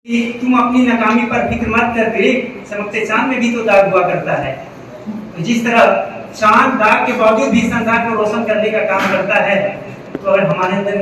कि तुम अपनी नाकामी पर फिक्र मत कर गरीब, चमकते चांद में भी तो दाग हुआ करता है। तो जिस तरह चांद दाग के बावजूद भी संसार को रोशन करने का काम करता है, तो अगर हमारे अंदर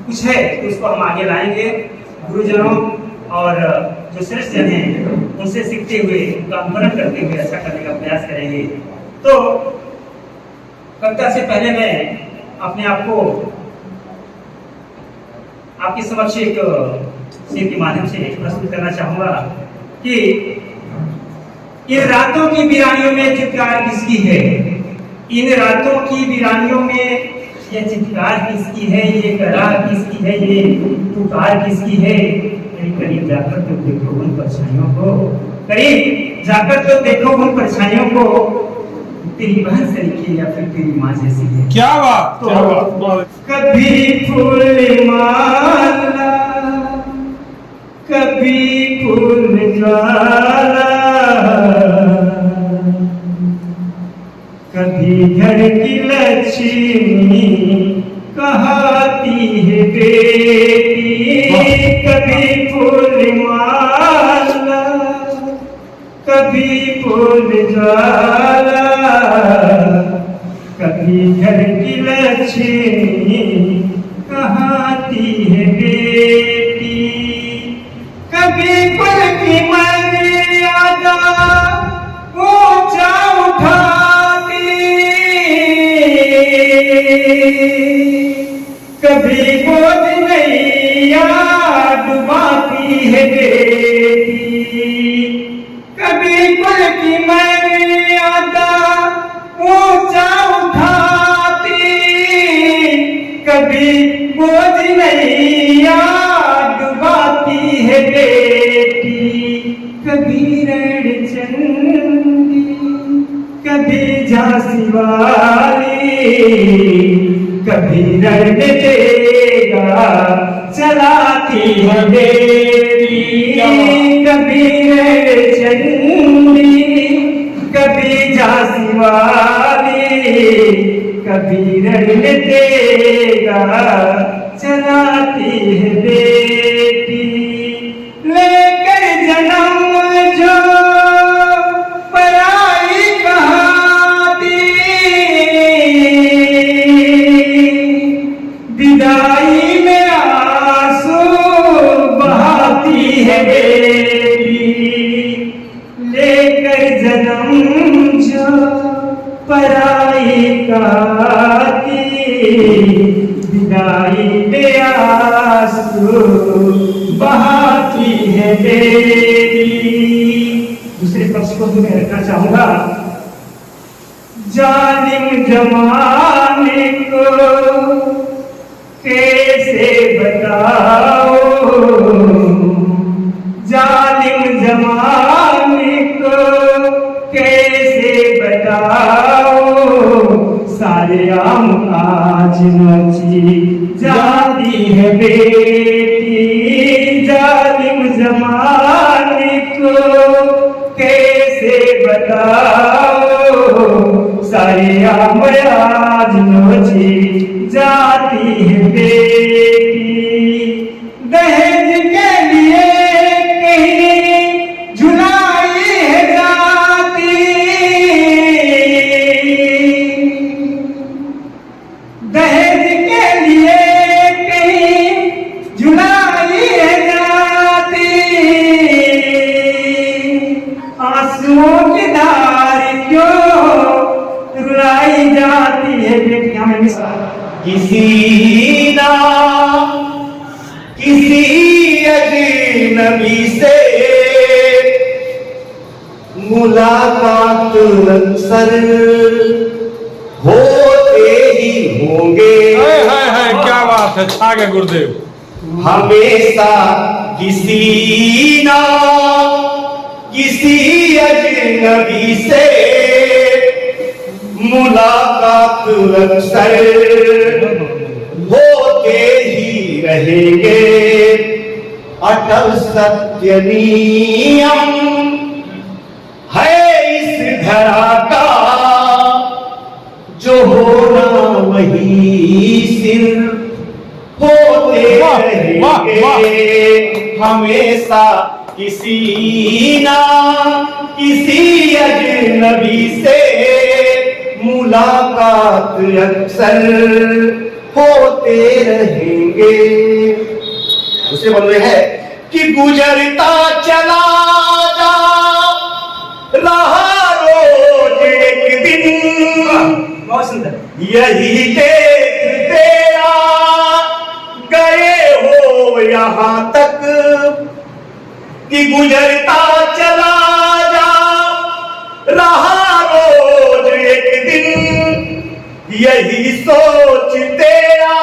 कुछ है तो उसको हम आगे लाएंगे। गुरुजनों और जो श्रेष्ठ जन हैं उनसे सीखते हुए, उनका अनुकरण करते हुए अच्छा करने का प्रयास करेंगे। तो कविता से पहले मैं अपने आप को आपके समक्ष एक शेर के माध्यम से प्रस्तुत करना चाहूंगा कि इन रातों की वीरानियों में चित्कार किसकी है, इन रातों की वीरानियों में ये चित्कार किसकी है, ये करार किसकी है, ये पुकार किसकी है। करीब जाकर तो देखो उन परछाइयों को, करीब जाकर तो देखो उन परछाइयों को, तेरी बहन सरीखे या फिर तेरी माँ जैसी है। क्या बात, तो क्या बात। कभी फूल माला, कभी फूल ज्वाला, कभी घर की लक्ष्मी कहती है बेटी, कभी फूल माला, कभी फूल ज्वाला, कभी घर की लक्ष्मी कहती है बेटी, कभी कुल की मर्यादा ऊंचा उठाती, कभी बोझ नैया डुबाती है बेटी, कभी कुल की मर्यादा ऊंचा उठाती, कभी बोझ नैया डुबाती है बेटी, कभी रण चंडी, कभी झांसी वाली, कभी रण तेगा चलाती है बेटी, कभी रण चंडी, कभी झांसी वाली, कभी रण तेगा चलाती है बेटी। लेकर जन्म जो पराई कहाती, विदाई में आंसू बहाती है बेटी, लेकर जन्म जो पराई कहाती, विदाई में आंसू बहाती है बेटी। दूसरे पक्ष को भी मैं रखना चाहूंगा। जालिम जमाने को कैसे बताओ, जालिम जमाने को कैसे बताओ, सारे आम आज नची जाती है बेटी, जालिम जमाने को कैसे बताओ, सारे आम आज नची जाती है बेटी। दहेज के लिए कहीं झुलाई है जाती, दहेज के लिए कहीं झुलाई है जाती, आंसुओं की धार क्यों रुलाई जाती है बेटियां में किसी ना किसी अजनबी से मुलाकात अक्सर होते ही होंगे। हाय क्या बात है, छा गए गुरुदेव। हमेशा किसी ना किसी अजनबी से मुलाकात अक्सर होते ही रहेंगे। अटल सत्य नियम है इस धरा का, जो होना वही सिर्फ होते रहेंगे। हमेशा किसी ना किसी अजनबी से मुलाकात अक्सर होते रहेंगे। उससे बोल रहे हैं कि गुजरता चला जा रहा रोज एक दिन, बहुत सुंदर। यही देख तेरा गए हो यहाँ तक, कि गुजरता चला जा रहा रोज एक दिन, यही सोच तेरा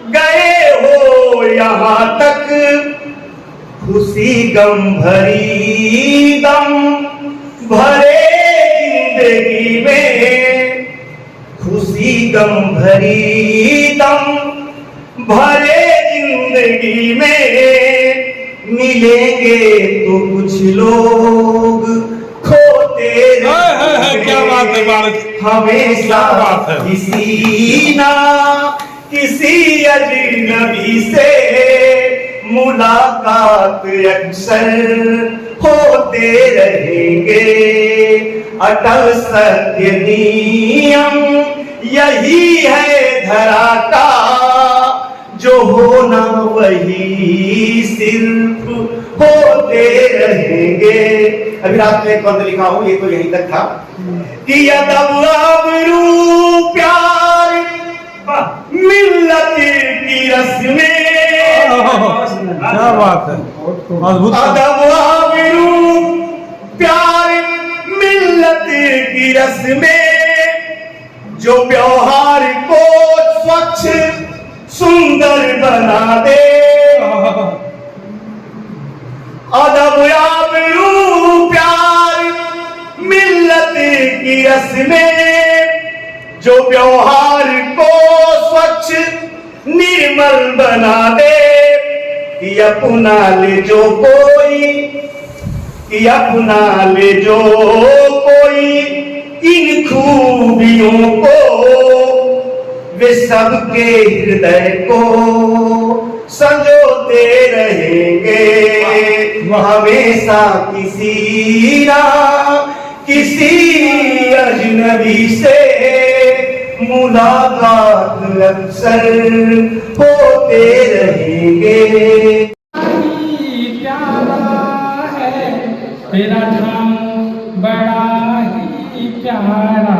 गए हो यहाँ तक, खुशी गम भरी दम भरे जिंदगी में, खुशी गम भरी दम भरे जिंदगी में, मिलेंगे तो कुछ लोग खोते रहेंगे। क्या बात है बालक, हमेशा क्या बात है। किसी ना किसी अजनबी से मुलाकात अक्सर होते रहेंगे। अटल सत्य नियम यही है धरा का, जो होना वही सिर्फ होते रहेंगे। अभी रात में एक बंद लिखा हूं, ये तो यहीं तक था कि अदब आबरू प्यार मिल्लत की रस्में, क्या बात है, अद्भुत। अदब आबरू प्यार मिल्लत की रस्में, जो व्यवहार को स्वच्छ सुंदर बना दे। अदब आबरू प्यार मिल्लत की रस्में, जो व्यवहार को स्वच्छ निर्मल बना दे। कि अपना ले जो कोई, कि अपना ले जो कोई इन खूबियों को, वे सबके हृदय को संजोते रहेंगे। हमेशा किसी ना किसी अजनबी से मुलाकात अक्सर होते रहेंगे। प्यारा है तेरा नाम बड़ा ही प्यारा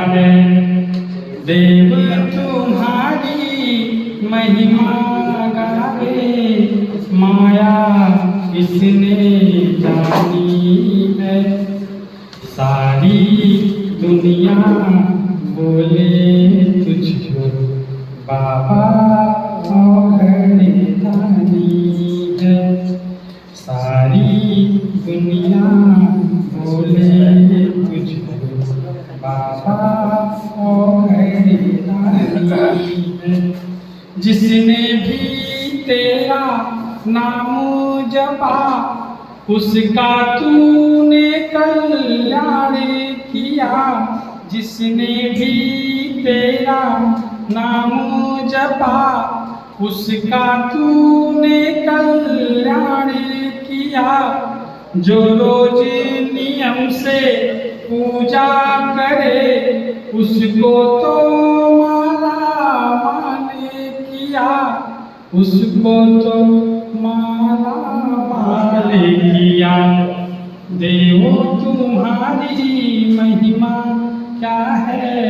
है, देव तुम्हारी महिमा गावे, माया किसने जानी है, सारी दुनिया बोले तुझको बाबा औघड़दानी है, सारी दुनिया बोले तुझको बाबा औघड़दानी है। जिसने भी तेरा नाम जपा, उसका तूने कल्याण किया। जिसने भी तेरा नाम जपा, उसका तूने कल्याण किया। जो रोज नियम से पूजा करे, उसको तो माला माने किया, उसको तो माला माले किया। देवो तुम्हारी महिमा क्या है,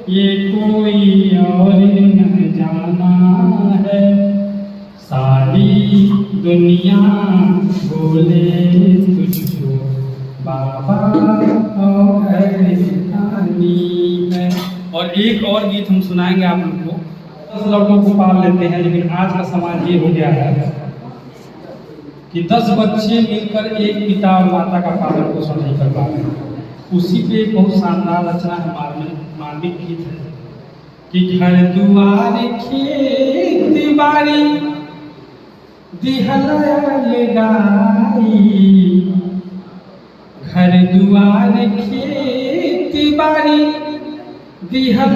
ये कोई और न जाना है, सारी दुनिया बोले तुझको बाबा औघड़दानी है। और एक और गीत हम सुनाएंगे आप लोग को। 10 लड़कों को पाल लेते हैं, लेकिन आज का समाज ये हो गया है कि 10 बच्चे मिलकर एक पिता और माता का पालन पोषण नहीं कर पा रहे। उसी पे एक बहुत शानदार रचना है, मार्मिक गीत है कि घर दुआर खेत बाड़ी दिहल लगाई, घर दुआर खेत बाड़ी दिहल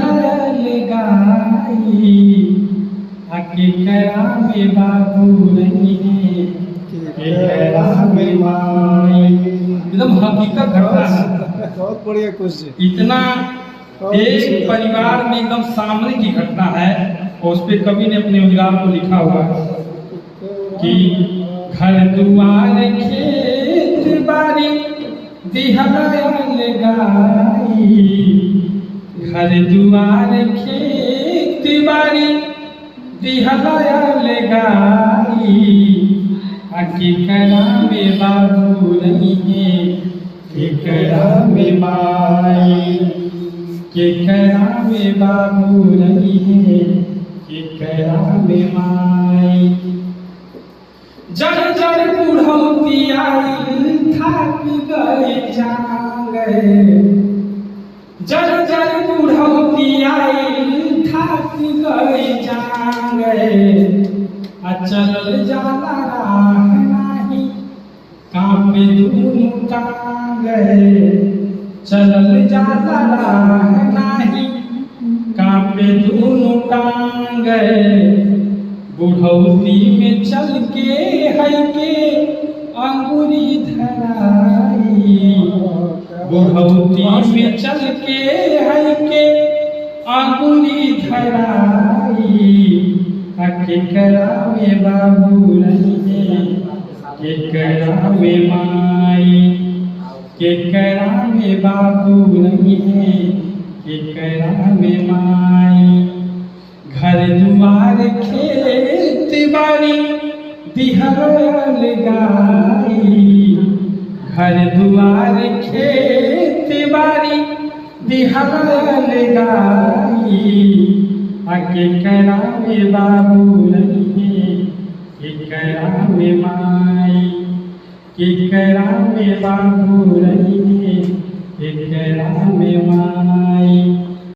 लगाई, आके करा में बाबू रही केकरा में माई। एकदम हकीकत घटना है। बहुत बढ़िया क्वेश्चन। इतना एक परिवार में एकदम सामने की घटना है और उस पे कवि ने अपने उद्गार को लिखा हुआ है कि घर दुआर खेत बाड़ी दिहायल गाई, घर दुआर खेत बाड़ी दिहायल गाई, केकरा में बाबू नहीं है केकरा में माई, केकरा में बाबू नहीं है केकरा में माई। जड़ जड़ बुढ़ौती आई थक गए जांगे, जड़ जड़ बुढ़ौती आई थक गए जांगे, चलल जाला राह नाही कांपे दूनु टांगे, चलल जाला राह नाही कांपे दूनु टांगे, बुढ़ौती में चल के है के अंगुरी धराई, बुढ़ौती में चल के है के अंगुरी धराई, केकरा में बाबू नहीं है केकरा में माई, केकरा में बाबू नहीं है केकरा में माई। घर दुआर खेत बाड़ी दिहायल गाई, घर दुआर खेत बाड़ी दिहायल गाई, केकरा में बाबू नहीं है केकरा में माई, केकरा में बाबू नहीं है केकरा में माई।